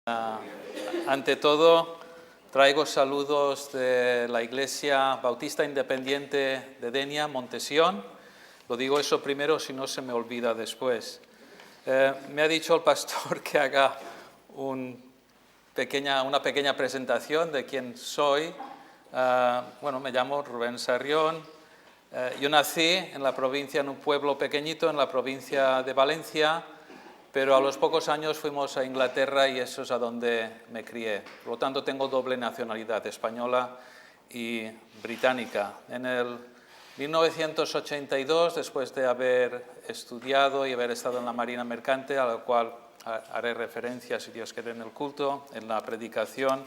Ante todo, traigo saludos de la Iglesia Bautista Independiente de Denia, Montesión. Lo digo eso primero, si no se me olvida después. Me ha dicho el pastor que haga una pequeña presentación de quién soy. Me llamo Rubén Sarrión. Yo nací en un pueblo pequeñito en la provincia de Valencia, pero a los pocos años fuimos a Inglaterra y eso es a donde me crié. Por lo tanto, tengo doble nacionalidad, española y británica. En el 1982, después de haber estudiado y haber estado en la Marina Mercante, a la cual haré referencia, si Dios quiere, en el culto, en la predicación,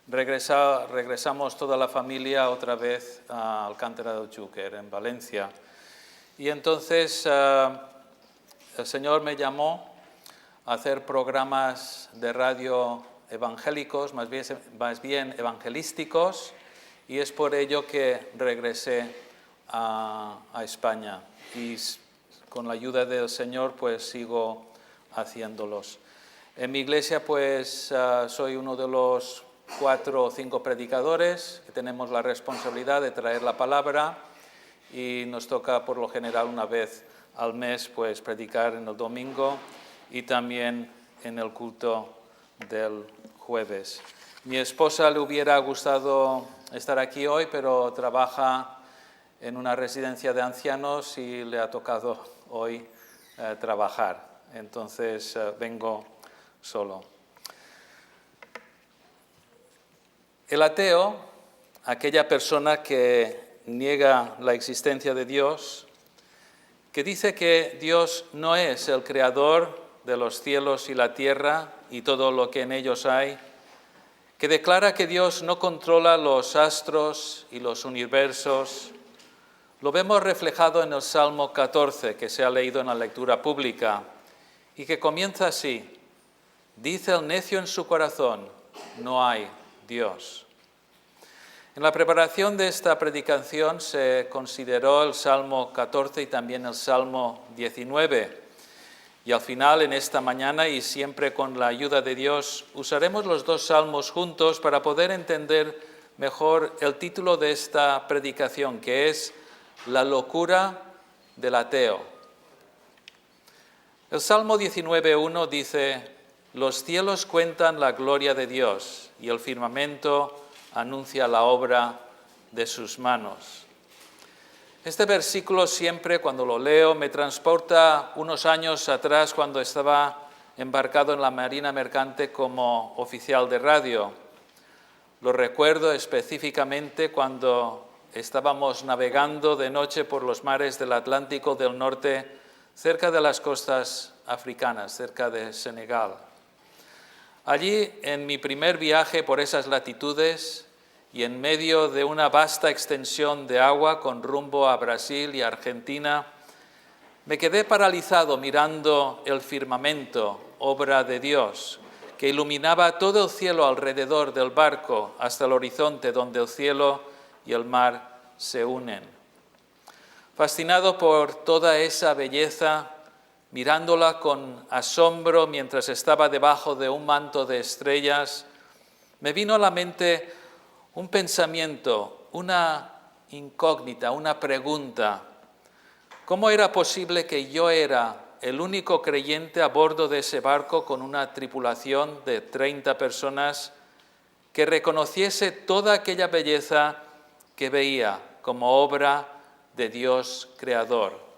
regresamos toda la familia otra vez a Alcántara del Xúquer, en Valencia. Y entonces el Señor me llamó a hacer programas de radio evangélicos, más bien evangelísticos, y es por ello que regresé a España. Y con la ayuda del Señor, pues sigo haciéndolos. En mi iglesia, pues soy uno de los 4 o 5 predicadores que tenemos la responsabilidad de traer la palabra y nos toca por lo general una vez al mes pues predicar en el domingo y también en el culto del jueves. Mi esposa le hubiera gustado estar aquí hoy, pero trabaja en una residencia de ancianos y le ha tocado hoy trabajar. Entonces vengo solo. El ateo, aquella persona que niega la existencia de Dios, que dice que Dios no es el creador de los cielos y la tierra y todo lo que en ellos hay, que declara que Dios no controla los astros y los universos, lo vemos reflejado en el Salmo 14, que se ha leído en la lectura pública, y que comienza así: dice el necio en su corazón, no hay Dios. En la preparación de esta predicación se consideró el Salmo 14 y también el Salmo 19. Y al final, en esta mañana, y siempre con la ayuda de Dios, usaremos los 2 salmos juntos para poder entender mejor el título de esta predicación, que es La locura del ateo. El Salmo 19:1 dice: los cielos cuentan la gloria de Dios y el firmamento anuncia la obra de sus manos. Este versículo siempre cuando lo leo me transporta unos años atrás cuando estaba embarcado en la Marina Mercante como oficial de radio. Lo recuerdo específicamente cuando estábamos navegando de noche por los mares del Atlántico del Norte cerca de las costas africanas, cerca de Senegal. Allí, en mi primer viaje por esas latitudes y en medio de una vasta extensión de agua con rumbo a Brasil y Argentina, me quedé paralizado mirando el firmamento, obra de Dios, que iluminaba todo el cielo alrededor del barco hasta el horizonte donde el cielo y el mar se unen. Fascinado por toda esa belleza, mirándola con asombro mientras estaba debajo de un manto de estrellas, me vino a la mente un pensamiento, una incógnita, una pregunta. ¿Cómo era posible que yo era el único creyente a bordo de ese barco con una tripulación de 30 personas que reconociese toda aquella belleza que veía como obra de Dios creador?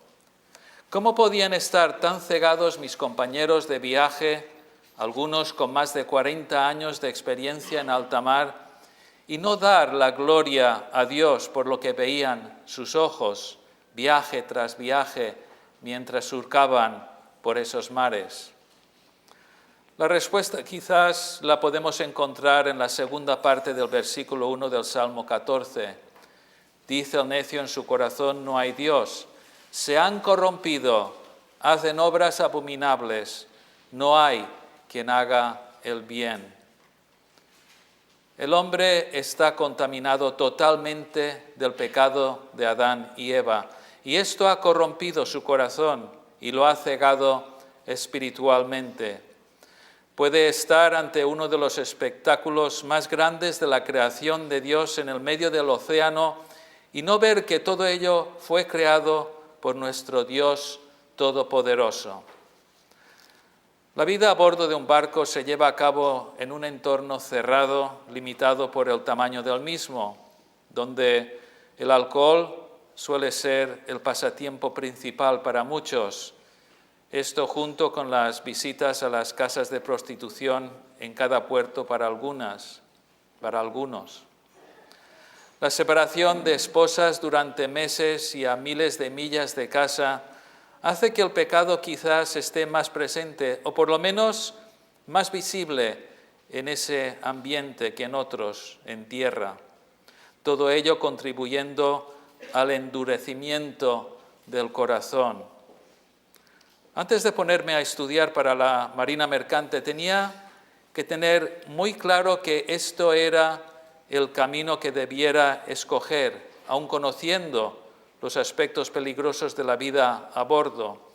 ¿Cómo podían estar tan cegados mis compañeros de viaje, algunos con más de 40 años de experiencia en alta mar, y no dar la gloria a Dios por lo que veían sus ojos, viaje tras viaje, mientras surcaban por esos mares? La respuesta quizás la podemos encontrar en la segunda parte del versículo 1 del Salmo 14. Dice el necio en su corazón, no hay Dios. Se han corrompido, hacen obras abominables, no hay quien haga el bien. El hombre está contaminado totalmente del pecado de Adán y Eva, y esto ha corrompido su corazón y lo ha cegado espiritualmente. puede estar ante uno de los espectáculos más grandes de la creación de Dios en el medio del océano y no ver que todo ello fue creado por nuestro Dios Todopoderoso. La vida a bordo de un barco se lleva a cabo en un entorno cerrado, limitado por el tamaño del mismo, donde el alcohol suele ser el pasatiempo principal para muchos. Esto junto con las visitas a las casas de prostitución en cada puerto para algunos. La separación de esposas durante meses y a miles de millas de casa hace que el pecado quizás esté más presente o por lo menos más visible en ese ambiente que en otros, en tierra. Todo ello contribuyendo al endurecimiento del corazón. Antes de ponerme a estudiar para la Marina Mercante, tenía que tener muy claro que esto era el camino que debiera escoger, aun conociendo los aspectos peligrosos de la vida a bordo.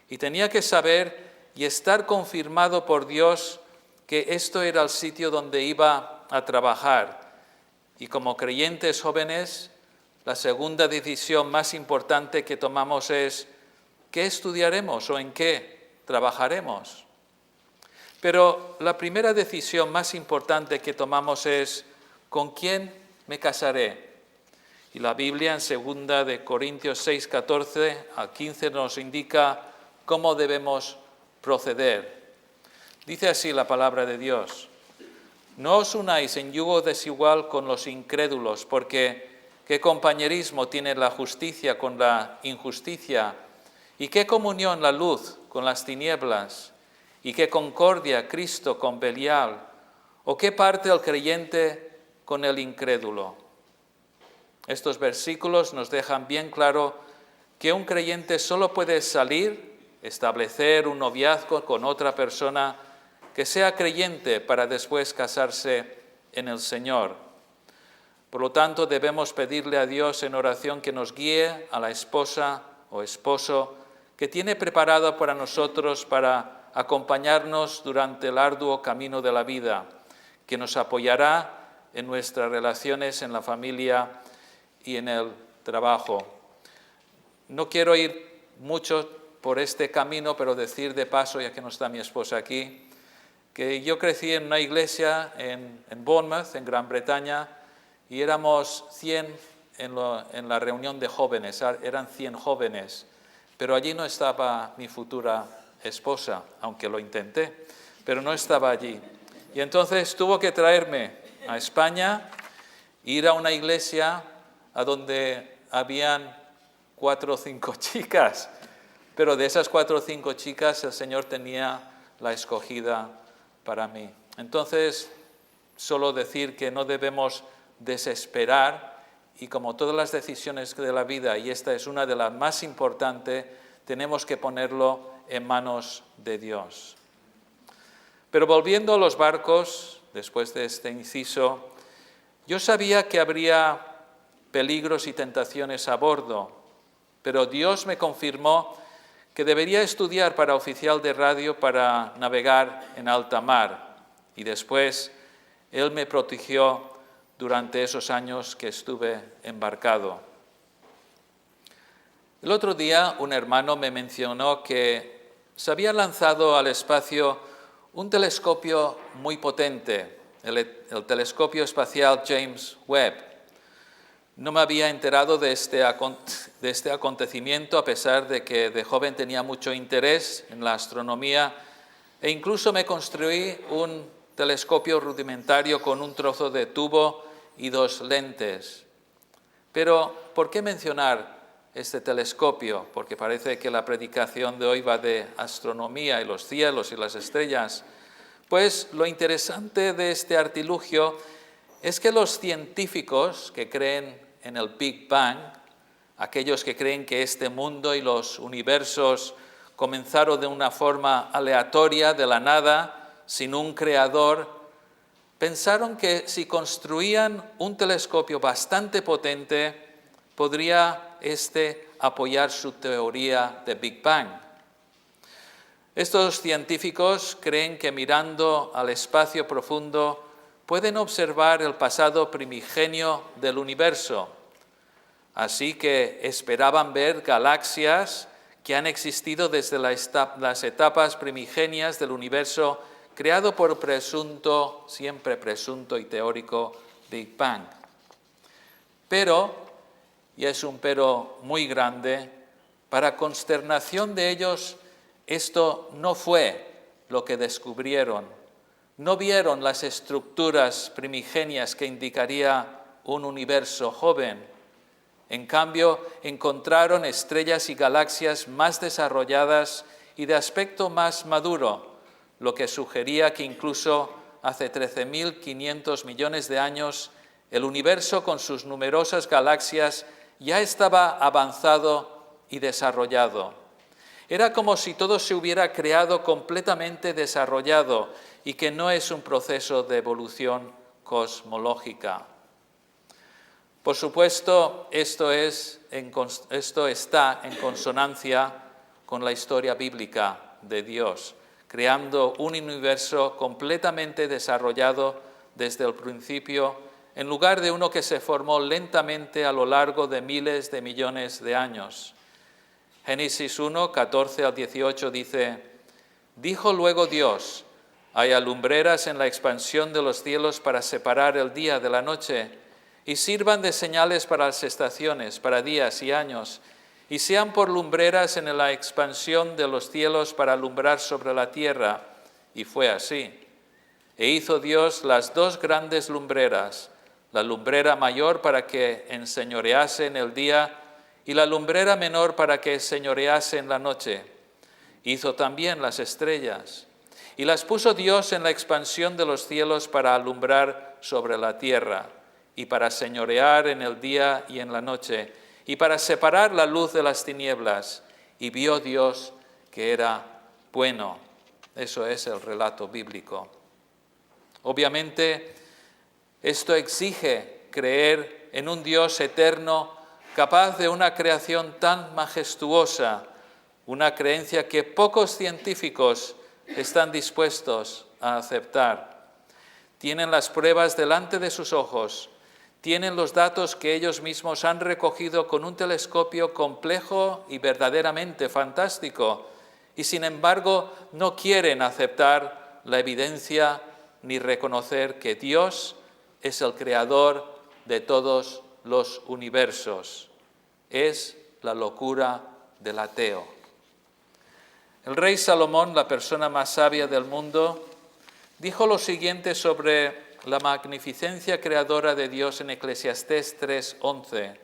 Y tenía que saber y estar confirmado por Dios que esto era el sitio donde iba a trabajar. Y como creyentes jóvenes, la segunda decisión más importante que tomamos es ¿qué estudiaremos o en qué trabajaremos? Pero la primera decisión más importante que tomamos es ¿con quién me casaré? Y la Biblia en 2 de Corintios 6, 14 a 15 nos indica cómo debemos proceder. Dice así la palabra de Dios: no os unáis en yugo desigual con los incrédulos, porque ¿qué compañerismo tiene la justicia con la injusticia? ¿Y qué comunión la luz con las tinieblas? ¿Y qué concordia Cristo con Belial? ¿O qué parte el creyente con el incrédulo? Estos versículos nos dejan bien claro que un creyente solo puede establecer un noviazgo con otra persona que sea creyente para después casarse en el Señor. Por lo tanto, debemos pedirle a Dios en oración que nos guíe a la esposa o esposo que tiene preparado para nosotros para acompañarnos durante el arduo camino de la vida, que nos apoyará en nuestras relaciones en la familia y en el trabajo. No quiero ir mucho por este camino, pero decir de paso, ya que no está mi esposa aquí, que yo crecí en una iglesia en Bournemouth, en Gran Bretaña, y éramos 100 en la reunión de jóvenes, eran 100 jóvenes, pero allí no estaba mi futura esposa, aunque lo intenté, pero no estaba allí. Y entonces tuvo que traerme a España, ir a una iglesia a donde habían 4 o 5 chicas, pero de esas 4 o 5 chicas el Señor tenía la escogida para mí. Entonces, solo decir que no debemos desesperar y como todas las decisiones de la vida, y esta es una de las más importantes, tenemos que ponerlo en manos de Dios. Pero volviendo a los barcos, después de este inciso, yo sabía que habría peligros y tentaciones a bordo, pero Dios me confirmó que debería estudiar para oficial de radio para navegar en alta mar. Y después Él me protegió durante esos años que estuve embarcado. El otro día un hermano me mencionó que se había lanzado al espacio un telescopio muy potente, el telescopio espacial James Webb. No me había enterado de este acontecimiento, a pesar de que de joven tenía mucho interés en la astronomía, e incluso me construí un telescopio rudimentario con un trozo de tubo y 2 lentes. Pero, ¿por qué mencionar este telescopio? Porque parece que la predicación de hoy va de astronomía y los cielos y las estrellas. Pues lo interesante de este artilugio es que los científicos que creen en el Big Bang, aquellos que creen que este mundo y los universos comenzaron de una forma aleatoria, de la nada, sin un creador, pensaron que si construían un telescopio bastante potente, podría apoyar su teoría de Big Bang. Estos científicos creen que mirando al espacio profundo pueden observar el pasado primigenio del universo. Así que esperaban ver galaxias que han existido desde las etapas primigenias del universo creado por siempre presunto y teórico Big Bang. Pero, y es un pero muy grande, para consternación de ellos, esto no fue lo que descubrieron. No vieron las estructuras primigenias que indicaría un universo joven. En cambio, encontraron estrellas y galaxias más desarrolladas y de aspecto más maduro, lo que sugería que incluso hace 13.500 millones de años el universo con sus numerosas galaxias ya estaba avanzado y desarrollado. Era como si todo se hubiera creado completamente desarrollado y que no es un proceso de evolución cosmológica. Por supuesto, esto está en consonancia con la historia bíblica de Dios, creando un universo completamente desarrollado desde el principio, en lugar de uno que se formó lentamente a lo largo de miles de millones de años. Génesis 1, 14 al 18 dice: «Dijo luego Dios, haya lumbreras en la expansión de los cielos para separar el día de la noche, y sirvan de señales para las estaciones, para días y años, y sean por lumbreras en la expansión de los cielos para alumbrar sobre la tierra». Y fue así. E hizo Dios las dos grandes lumbreras, la lumbrera mayor para que enseñorease en el día, y la lumbrera menor para que señorease en la noche. Hizo también las estrellas, y las puso Dios en la expansión de los cielos para alumbrar sobre la tierra, y para señorear en el día y en la noche, y para separar la luz de las tinieblas. Y vio Dios que era bueno. Eso es el relato bíblico. Obviamente, esto exige creer en un Dios eterno, capaz de una creación tan majestuosa, una creencia que pocos científicos están dispuestos a aceptar. Tienen las pruebas delante de sus ojos, tienen los datos que ellos mismos han recogido con un telescopio complejo y verdaderamente fantástico, y sin embargo no quieren aceptar la evidencia ni reconocer que Dios es el creador de todos los universos. Es la locura del ateo. El rey Salomón, la persona más sabia del mundo, dijo lo siguiente sobre la magnificencia creadora de Dios en Eclesiastés 3:11.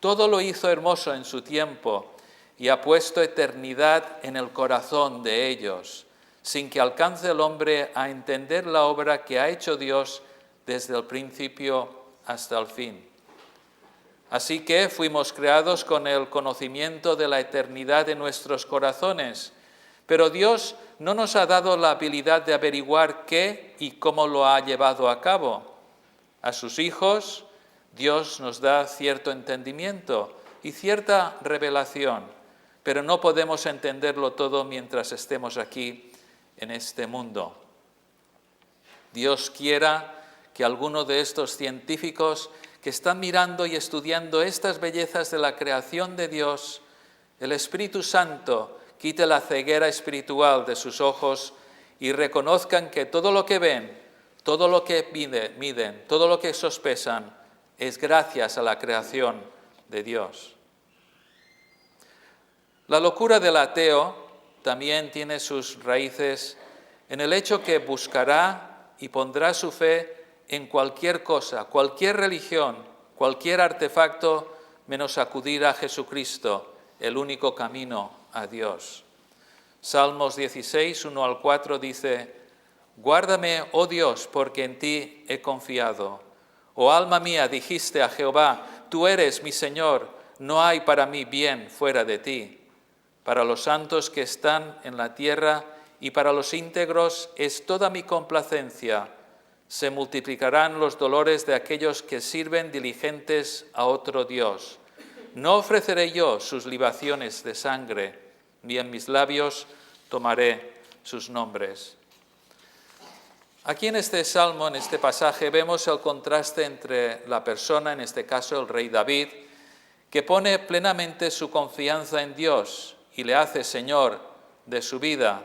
Todo lo hizo hermoso en su tiempo y ha puesto eternidad en el corazón de ellos, sin que alcance el hombre a entender la obra que ha hecho Dios desde el principio hasta el fin. Así que fuimos creados con el conocimiento de la eternidad en nuestros corazones, pero Dios no nos ha dado la habilidad de averiguar qué y cómo lo ha llevado a cabo. A sus hijos, Dios nos da cierto entendimiento y cierta revelación, pero no podemos entenderlo todo mientras estemos aquí en este mundo. Dios quiera que alguno de estos científicos que están mirando y estudiando estas bellezas de la creación de Dios, el Espíritu Santo quite la ceguera espiritual de sus ojos y reconozcan que todo lo que ven, todo lo que miden, todo lo que sospesan, es gracias a la creación de Dios. La locura del ateo también tiene sus raíces en el hecho que buscará y pondrá su fe en cualquier cosa, cualquier religión, cualquier artefacto, menos acudir a Jesucristo, el único camino a Dios. Salmos 16, 1 al 4 dice: «Guárdame, oh Dios, porque en ti he confiado. Oh alma mía, dijiste a Jehová, tú eres mi Señor, no hay para mí bien fuera de ti. Para los santos que están en la tierra y para los íntegros es toda mi complacencia. Se multiplicarán los dolores de aquellos que sirven diligentes a otro Dios. No ofreceré yo sus libaciones de sangre, ni en mis labios tomaré sus nombres. Aquí en este salmo, en este pasaje, vemos el contraste entre la persona, en este caso el rey David, que pone plenamente su confianza en Dios y le hace Señor de su vida,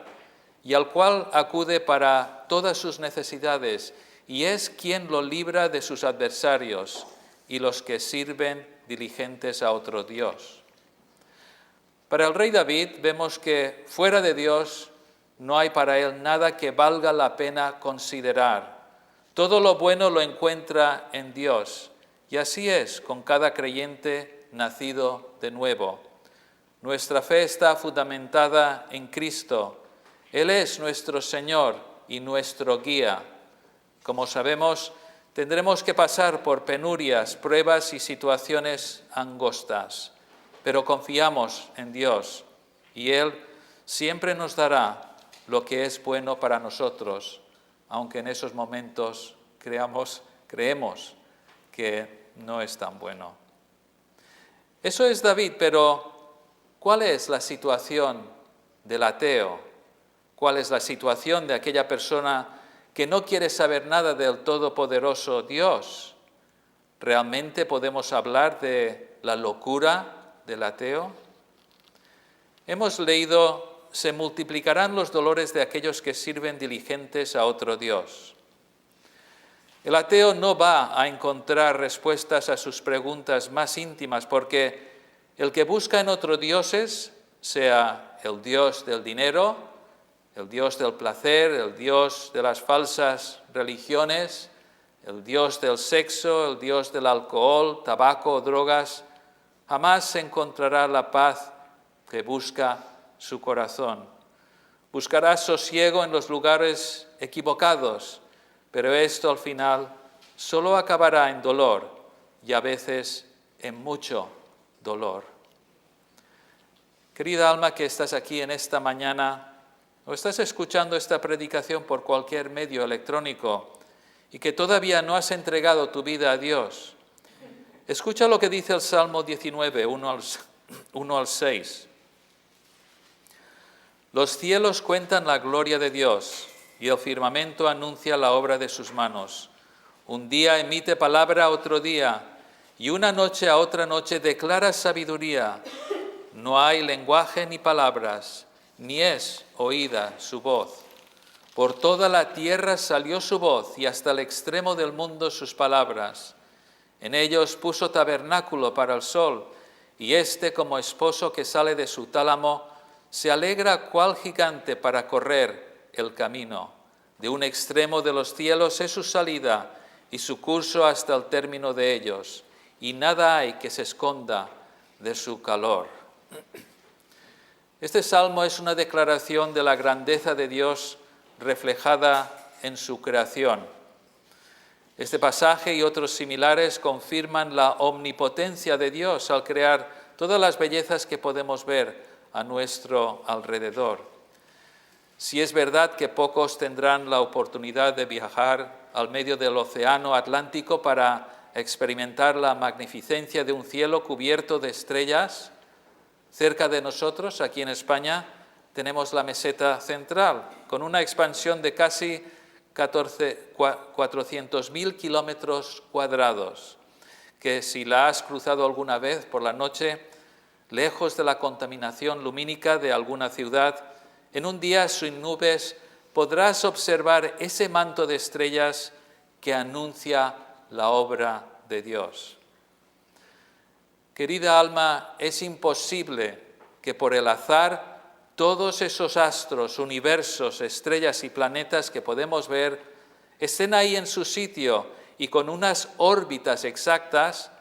y al cual acude para todas sus necesidades, y es quien lo libra de sus adversarios y los que sirven diligentes a otro Dios. Para el rey David vemos que fuera de Dios no hay para él nada que valga la pena considerar. Todo lo bueno lo encuentra en Dios, y así es con cada creyente nacido de nuevo. Nuestra fe está fundamentada en Cristo. Él es nuestro Señor y nuestro guía. Como sabemos, tendremos que pasar por penurias, pruebas y situaciones angostas, pero confiamos en Dios y Él siempre nos dará lo que es bueno para nosotros, aunque en esos momentos creemos que no es tan bueno. Eso es David, pero ¿cuál es la situación del ateo? ¿Cuál es la situación de aquella persona que no quiere saber nada del todopoderoso Dios? ¿Realmente podemos hablar de la locura del ateo? Hemos leído: se multiplicarán los dolores de aquellos que sirven diligentes a otro Dios. El ateo no va a encontrar respuestas a sus preguntas más íntimas, porque el que busca en otros dioses, sea el Dios del dinero, el Dios del placer, el Dios de las falsas religiones, el Dios del sexo, el Dios del alcohol, tabaco o drogas, jamás encontrará la paz que busca su corazón. Buscará sosiego en los lugares equivocados, pero esto al final solo acabará en dolor y a veces en mucho dolor. Querida alma que estás aquí en esta mañana o estás escuchando esta predicación por cualquier medio electrónico y que todavía no has entregado tu vida a Dios, escucha lo que dice el Salmo 19, 1 al 6. Los cielos cuentan la gloria de Dios y el firmamento anuncia la obra de sus manos. Un día emite palabra a otro día y una noche a otra noche declara sabiduría. No hay lenguaje ni palabras, ni es oída su voz. Por toda la tierra salió su voz y hasta el extremo del mundo sus palabras. En ellos puso tabernáculo para el sol y éste, como esposo que sale de su tálamo, se alegra cual gigante para correr el camino. De un extremo de los cielos es su salida y su curso hasta el término de ellos, y nada hay que se esconda de su calor. Este salmo es una declaración de la grandeza de Dios reflejada en su creación. Este pasaje y otros similares confirman la omnipotencia de Dios al crear todas las bellezas que podemos ver a nuestro alrededor. Si es verdad que pocos tendrán la oportunidad de viajar al medio del océano Atlántico para experimentar la magnificencia de un cielo cubierto de estrellas, cerca de nosotros, aquí en España, tenemos la meseta central, con una expansión de casi 400.000 kilómetros cuadrados, que si la has cruzado alguna vez por la noche, lejos de la contaminación lumínica de alguna ciudad, en un día sin nubes podrás observar ese manto de estrellas que anuncia la obra de Dios. Querida alma, es imposible que por el azar todos esos astros, universos, estrellas y planetas que podemos ver estén ahí en su sitio y con unas órbitas exactas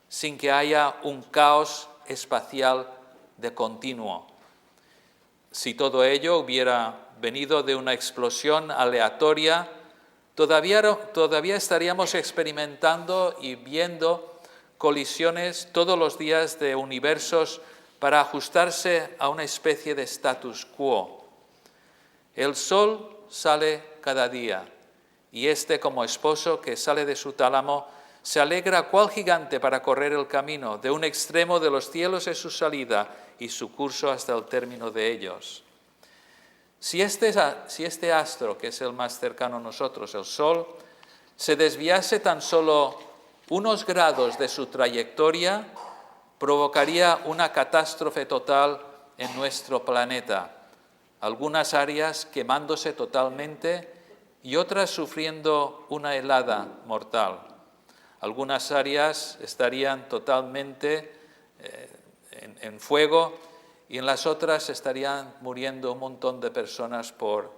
sin que haya un caos espacial de continuo. Si todo ello hubiera venido de una explosión aleatoria, todavía estaríamos experimentando y viendo colisiones todos los días de universos para ajustarse a una especie de status quo. El sol sale cada día y este, como esposo que sale de su tálamo, se alegra cual gigante para correr el camino. De un extremo de los cielos es su salida y su curso hasta el término de ellos. Si este astro, que es el más cercano a nosotros, el Sol, se desviase tan solo unos grados de su trayectoria, provocaría una catástrofe total en nuestro planeta. Algunas áreas quemándose totalmente y otras sufriendo una helada mortal. Algunas áreas estarían totalmente en fuego y en las otras estarían muriendo un montón de personas por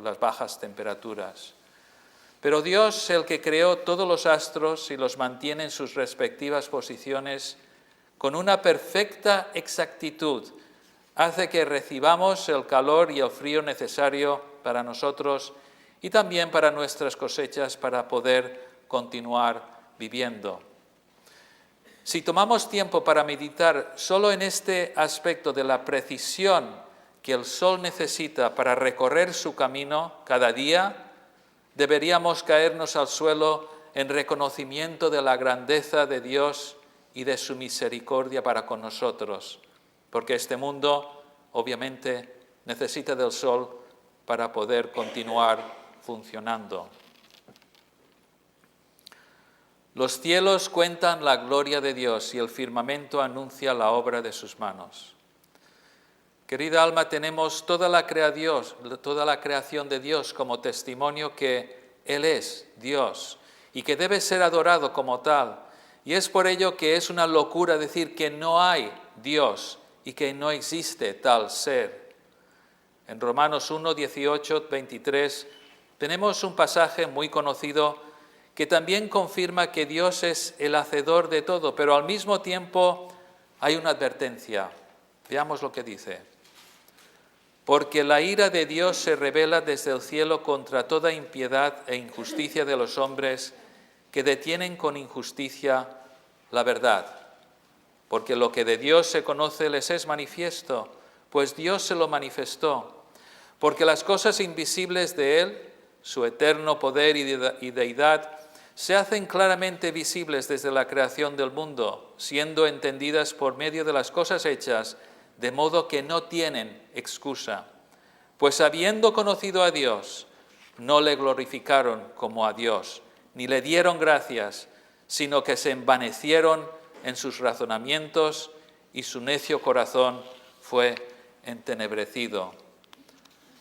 las bajas temperaturas. Pero Dios, el que creó todos los astros y los mantiene en sus respectivas posiciones, con una perfecta exactitud, hace que recibamos el calor y el frío necesario para nosotros y también para nuestras cosechas para poder continuar viviendo. Si tomamos tiempo para meditar solo en este aspecto de la precisión que el Sol necesita para recorrer su camino cada día, deberíamos caernos al suelo en reconocimiento de la grandeza de Dios y de su misericordia para con nosotros, porque este mundo obviamente necesita del Sol para poder continuar funcionando. Los cielos cuentan la gloria de Dios y el firmamento anuncia la obra de sus manos. Querida alma, tenemos toda la creación de Dios como testimonio que Él es Dios y que debe ser adorado como tal. Y es por ello que es una locura decir que no hay Dios y que no existe tal ser. En Romanos 1, 18, 23 tenemos un pasaje muy conocido que también confirma que Dios es el hacedor de todo, pero al mismo tiempo hay una advertencia. Veamos lo que dice. Porque la ira de Dios se revela desde el cielo contra toda impiedad e injusticia de los hombres que detienen con injusticia la verdad. Porque lo que de Dios se conoce les es manifiesto, pues Dios se lo manifestó. Porque las cosas invisibles de Él, su eterno poder y deidad, se hacen claramente visibles desde la creación del mundo, siendo entendidas por medio de las cosas hechas, de modo que no tienen excusa. Pues habiendo conocido a Dios, no le glorificaron como a Dios, ni le dieron gracias, sino que se envanecieron en sus razonamientos y su necio corazón fue entenebrecido.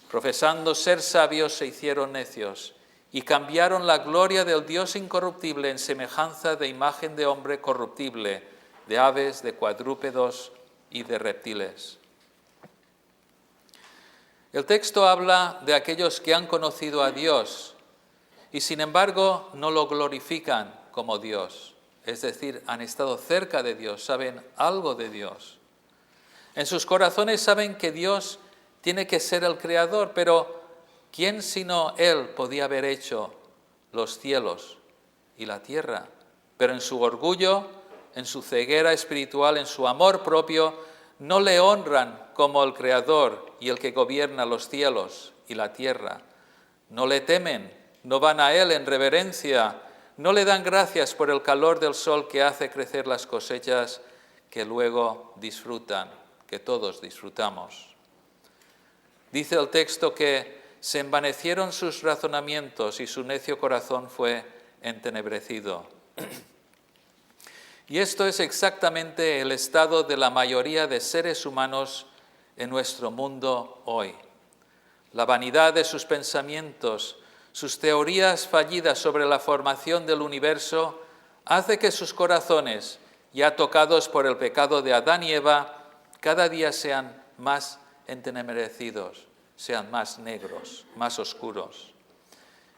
Profesando ser sabios, se hicieron necios y cambiaron la gloria del Dios incorruptible en semejanza de imagen de hombre corruptible, de aves, de cuadrúpedos y de reptiles. El texto habla de aquellos que han conocido a Dios y sin embargo no lo glorifican como Dios, es decir, han estado cerca de Dios, saben algo de Dios. En sus corazones saben que Dios tiene que ser el creador, pero ¿quién sino Él podía haber hecho los cielos y la tierra? Pero en su orgullo, en su ceguera espiritual, en su amor propio, no le honran como el Creador y el que gobierna los cielos y la tierra. No le temen, no van a Él en reverencia, no le dan gracias por el calor del sol que hace crecer las cosechas que luego disfrutan, que todos disfrutamos. Dice el texto que se envanecieron sus razonamientos y su necio corazón fue entenebrecido. Y esto es exactamente el estado de la mayoría de seres humanos en nuestro mundo hoy. La vanidad de sus pensamientos, sus teorías fallidas sobre la formación del universo, hace que sus corazones, ya tocados por el pecado de Adán y Eva, cada día sean más entenebrecidos, sean más negros, más oscuros.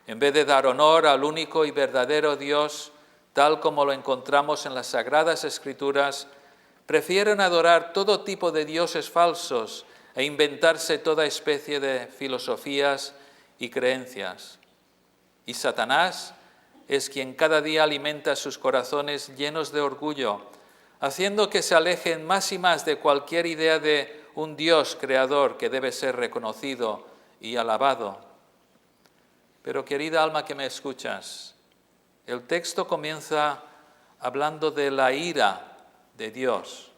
En vez de dar honor al único y verdadero Dios, tal como lo encontramos en las Sagradas Escrituras, prefieren adorar todo tipo de dioses falsos e inventarse toda especie de filosofías y creencias. Y Satanás es quien cada día alimenta sus corazones llenos de orgullo, haciendo que se alejen más y más de cualquier idea de un Dios creador que debe ser reconocido y alabado. Pero querida alma que me escuchas, el texto comienza hablando de la ira de Dios.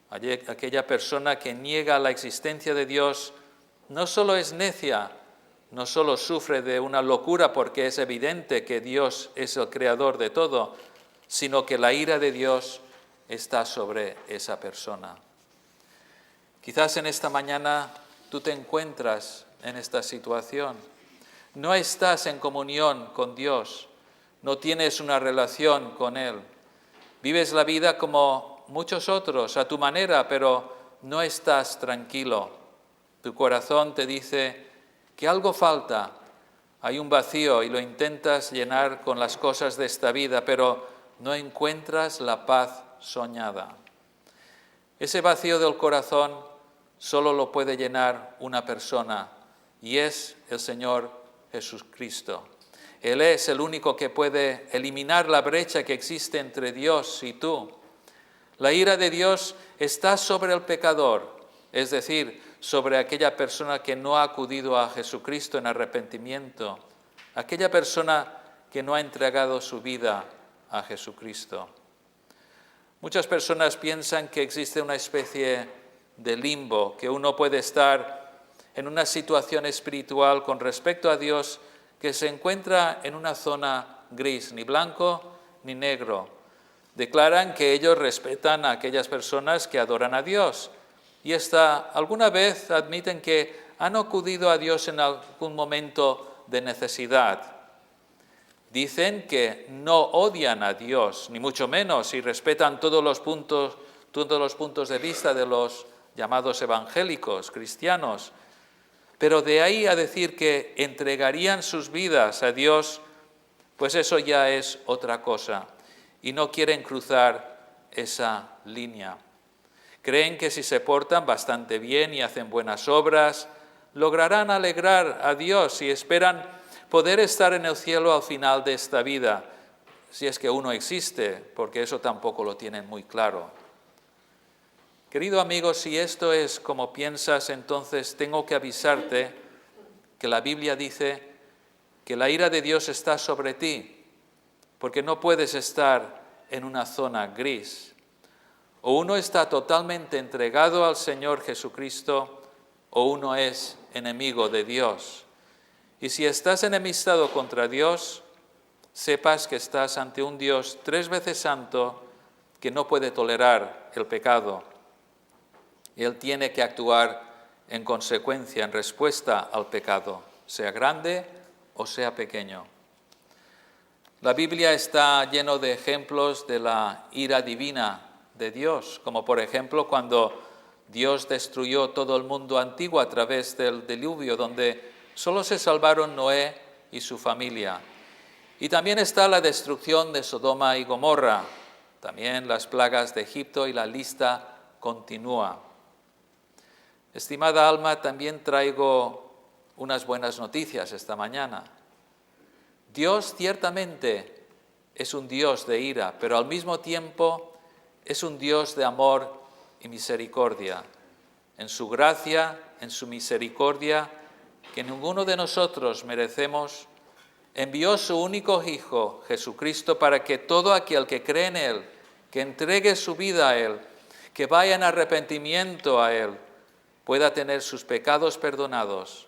Aquella persona que niega la existencia de Dios no solo es necia, no solo sufre de una locura porque es evidente que Dios es el creador de todo, sino que la ira de Dios está sobre esa persona. Quizás en esta mañana tú te encuentras en esta situación. No estás en comunión con Dios, no tienes una relación con Él. Vives la vida como muchos otros, a tu manera, pero no estás tranquilo. Tu corazón te dice que algo falta, hay un vacío y lo intentas llenar con las cosas de esta vida, pero no encuentras la paz soñada. Ese vacío del corazón solo lo puede llenar una persona y es el Señor Jesucristo. Él es el único que puede eliminar la brecha que existe entre Dios y tú. La ira de Dios está sobre el pecador, es decir, sobre aquella persona que no ha acudido a Jesucristo en arrepentimiento, aquella persona que no ha entregado su vida a Jesucristo. Muchas personas piensan que existe una especie de limbo, que uno puede estar en una situación espiritual con respecto a Dios que se encuentra en una zona gris, ni blanco ni negro. Declaran que ellos respetan a aquellas personas que adoran a Dios y hasta alguna vez admiten que han acudido a Dios en algún momento de necesidad. Dicen que no odian a Dios, ni mucho menos, y respetan todos los puntos de vista de los llamados evangélicos, cristianos. Pero de ahí a decir que entregarían sus vidas a Dios, pues eso ya es otra cosa. Y no quieren cruzar esa línea. Creen que si se portan bastante bien y hacen buenas obras, lograrán alegrar a Dios y esperan poder estar en el cielo al final de esta vida, si es que uno existe, porque eso tampoco lo tienen muy claro. Querido amigo, si esto es como piensas, entonces tengo que avisarte que la Biblia dice que la ira de Dios está sobre ti, porque no puedes estar en una zona gris. O uno está totalmente entregado al Señor Jesucristo, o uno es enemigo de Dios. Y si estás enemistado contra Dios, sepas que estás ante un Dios 3 veces santo que no puede tolerar el pecado. Él tiene que actuar en consecuencia, en respuesta al pecado, sea grande o sea pequeño. La Biblia está lleno de ejemplos de la ira divina de Dios, como por ejemplo cuando Dios destruyó todo el mundo antiguo a través del diluvio, donde solo se salvaron Noé y su familia. Y también está la destrucción de Sodoma y Gomorra, también las plagas de Egipto y la lista continúa. Estimada alma, también traigo unas buenas noticias esta mañana. Dios ciertamente es un Dios de ira, pero al mismo tiempo es un Dios de amor y misericordia. En su gracia, en su misericordia, que ninguno de nosotros merecemos, envió su único Hijo, Jesucristo, para que todo aquel que cree en Él, que entregue su vida a Él, que vaya en arrepentimiento a Él, pueda tener sus pecados perdonados,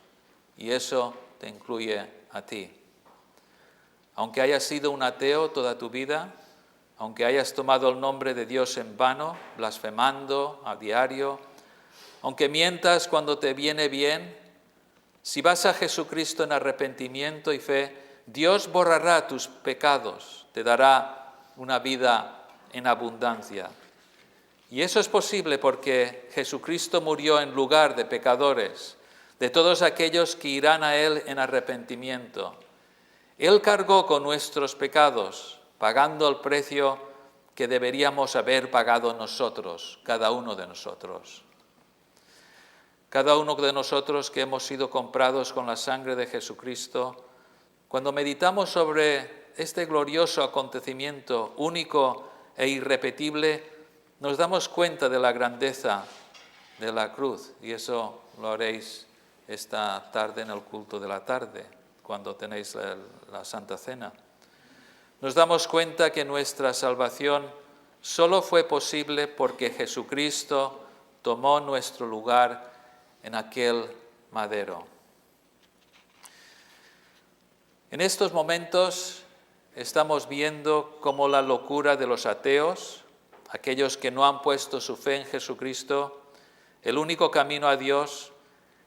y eso te incluye a ti. Aunque hayas sido un ateo toda tu vida, aunque hayas tomado el nombre de Dios en vano, blasfemando a diario, aunque mientas cuando te viene bien, si vas a Jesucristo en arrepentimiento y fe, Dios borrará tus pecados, te dará una vida en abundancia. Y eso es posible porque Jesucristo murió en lugar de pecadores, de todos aquellos que irán a Él en arrepentimiento. Él cargó con nuestros pecados, pagando el precio que deberíamos haber pagado nosotros, cada uno de nosotros. Cada uno de nosotros que hemos sido comprados con la sangre de Jesucristo, cuando meditamos sobre este glorioso acontecimiento único e irrepetible, nos damos cuenta de la grandeza de la cruz, y eso lo haréis esta tarde en el culto de la tarde, cuando tenéis la Santa Cena. Nos damos cuenta que nuestra salvación solo fue posible porque Jesucristo tomó nuestro lugar en aquel madero. En estos momentos estamos viendo cómo la locura de los ateos, aquellos que no han puesto su fe en Jesucristo, el único camino a Dios,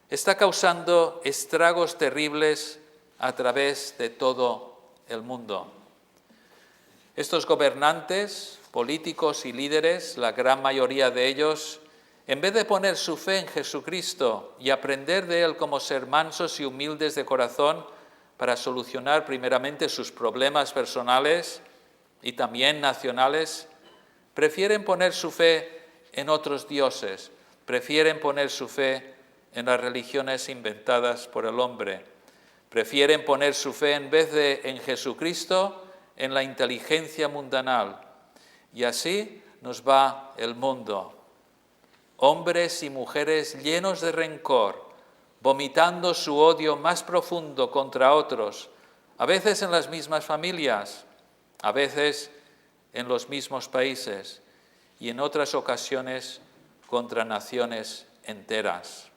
está causando estragos terribles a través de todo el mundo. Estos gobernantes, políticos y líderes, la gran mayoría de ellos, en vez de poner su fe en Jesucristo y aprender de Él cómo ser mansos y humildes de corazón para solucionar primeramente sus problemas personales y también nacionales, prefieren poner su fe en otros dioses, prefieren poner su fe en las religiones inventadas por el hombre, prefieren poner su fe en vez de en Jesucristo, en la inteligencia mundanal. Y así nos va el mundo. Hombres y mujeres llenos de rencor, vomitando su odio más profundo contra otros, a veces en las mismas familias, a veces en los mismos países y en otras ocasiones contra naciones enteras.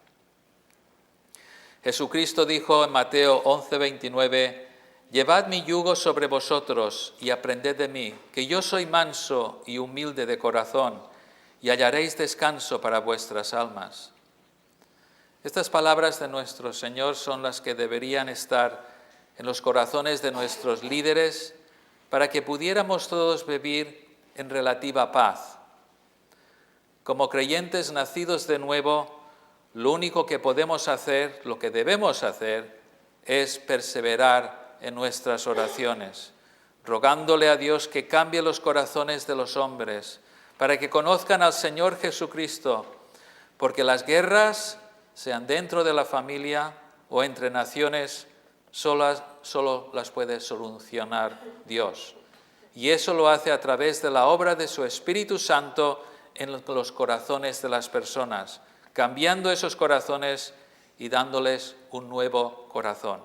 Jesucristo dijo en Mateo 11:29, «Llevad mi yugo sobre vosotros y aprended de mí, que yo soy manso y humilde de corazón, y hallaréis descanso para vuestras almas». Estas palabras de nuestro Señor son las que deberían estar en los corazones de nuestros líderes para que pudiéramos todos vivir en relativa paz. Como creyentes nacidos de nuevo, lo único que podemos hacer, lo que debemos hacer, es perseverar en nuestras oraciones, rogándole a Dios que cambie los corazones de los hombres, para que conozcan al Señor Jesucristo, porque las guerras, sean dentro de la familia o entre naciones, solo las puede solucionar Dios. Y eso lo hace a través de la obra de su Espíritu Santo en los corazones de las personas, cambiando esos corazones y dándoles un nuevo corazón.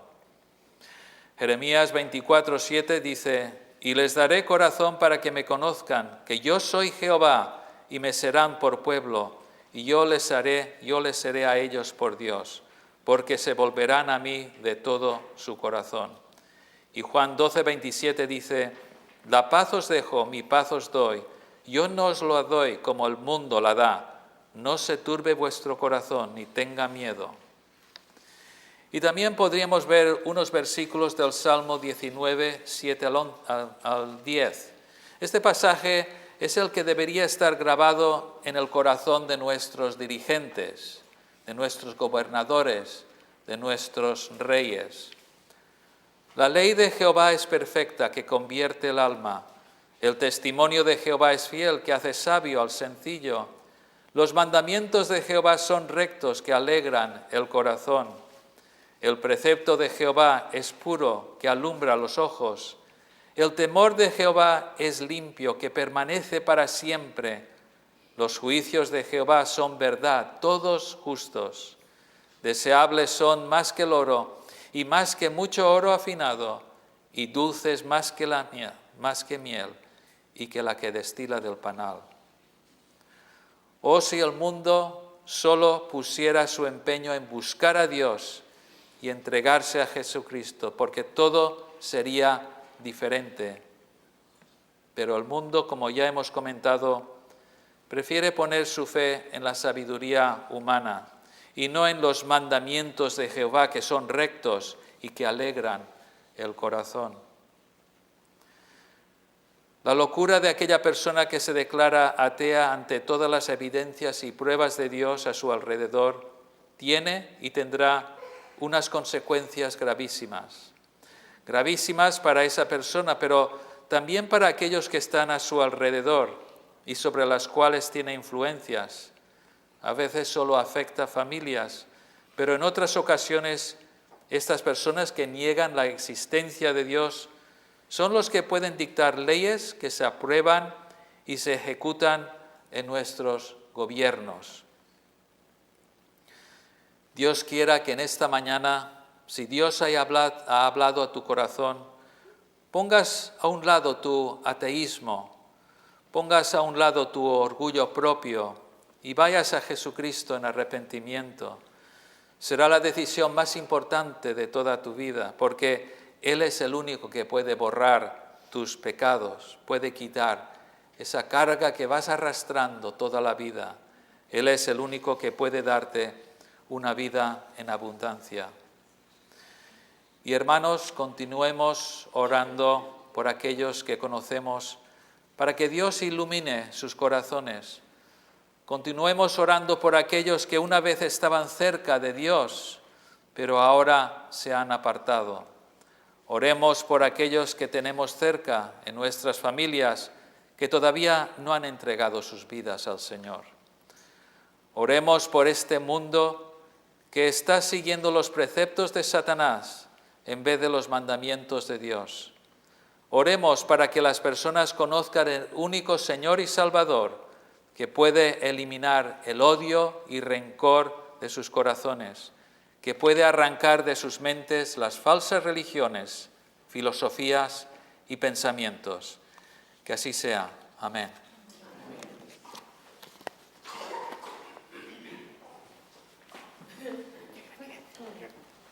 Jeremías 24:7 dice, «Y les daré corazón para que me conozcan, que yo soy Jehová, y me serán por pueblo, y yo les seré a ellos por Dios, porque se volverán a mí de todo su corazón». Y Juan 12:27 dice, «La paz os dejo, mi paz os doy, yo no os la doy como el mundo la da, no se turbe vuestro corazón ni tenga miedo». Y también podríamos ver unos versículos del Salmo 19, 7 al 10. Este pasaje es el que debería estar grabado en el corazón de nuestros dirigentes, de nuestros gobernadores, de nuestros reyes. La ley de Jehová es perfecta, que convierte el alma. El testimonio de Jehová es fiel, que hace sabio al sencillo. Los mandamientos de Jehová son rectos, que alegran el corazón. El precepto de Jehová es puro, que alumbra los ojos. El temor de Jehová es limpio, que permanece para siempre. Los juicios de Jehová son verdad, todos justos. Deseables son más que el oro, y más que mucho oro afinado, y dulces más que miel, y que la que destila del panal. Oh, si el mundo solo pusiera su empeño en buscar a Dios y entregarse a Jesucristo, porque todo sería diferente. Pero el mundo, como ya hemos comentado, prefiere poner su fe en la sabiduría humana y no en los mandamientos de Jehová, que son rectos y que alegran el corazón. La locura de aquella persona que se declara atea ante todas las evidencias y pruebas de Dios a su alrededor tiene y tendrá unas consecuencias gravísimas. Gravísimas para esa persona, pero también para aquellos que están a su alrededor y sobre las cuales tiene influencias. A veces solo afecta a familias, pero en otras ocasiones estas personas que niegan la existencia de Dios son los que pueden dictar leyes que se aprueban y se ejecutan en nuestros gobiernos. Dios quiera que en esta mañana, si Dios ha hablado a tu corazón, pongas a un lado tu ateísmo, pongas a un lado tu orgullo propio y vayas a Jesucristo en arrepentimiento. Será la decisión más importante de toda tu vida, porque Él es el único que puede borrar tus pecados, puede quitar esa carga que vas arrastrando toda la vida. Él es el único que puede darte una vida en abundancia. Y hermanos, continuemos orando por aquellos que conocemos, para que Dios ilumine sus corazones. Continuemos orando por aquellos que una vez estaban cerca de Dios, pero ahora se han apartado. Oremos por aquellos que tenemos cerca en nuestras familias, que todavía no han entregado sus vidas al Señor. Oremos por este mundo que está siguiendo los preceptos de Satanás en vez de los mandamientos de Dios. Oremos para que las personas conozcan el único Señor y Salvador que puede eliminar el odio y rencor de sus corazones, que puede arrancar de sus mentes las falsas religiones, filosofías y pensamientos. Que así sea. Amén.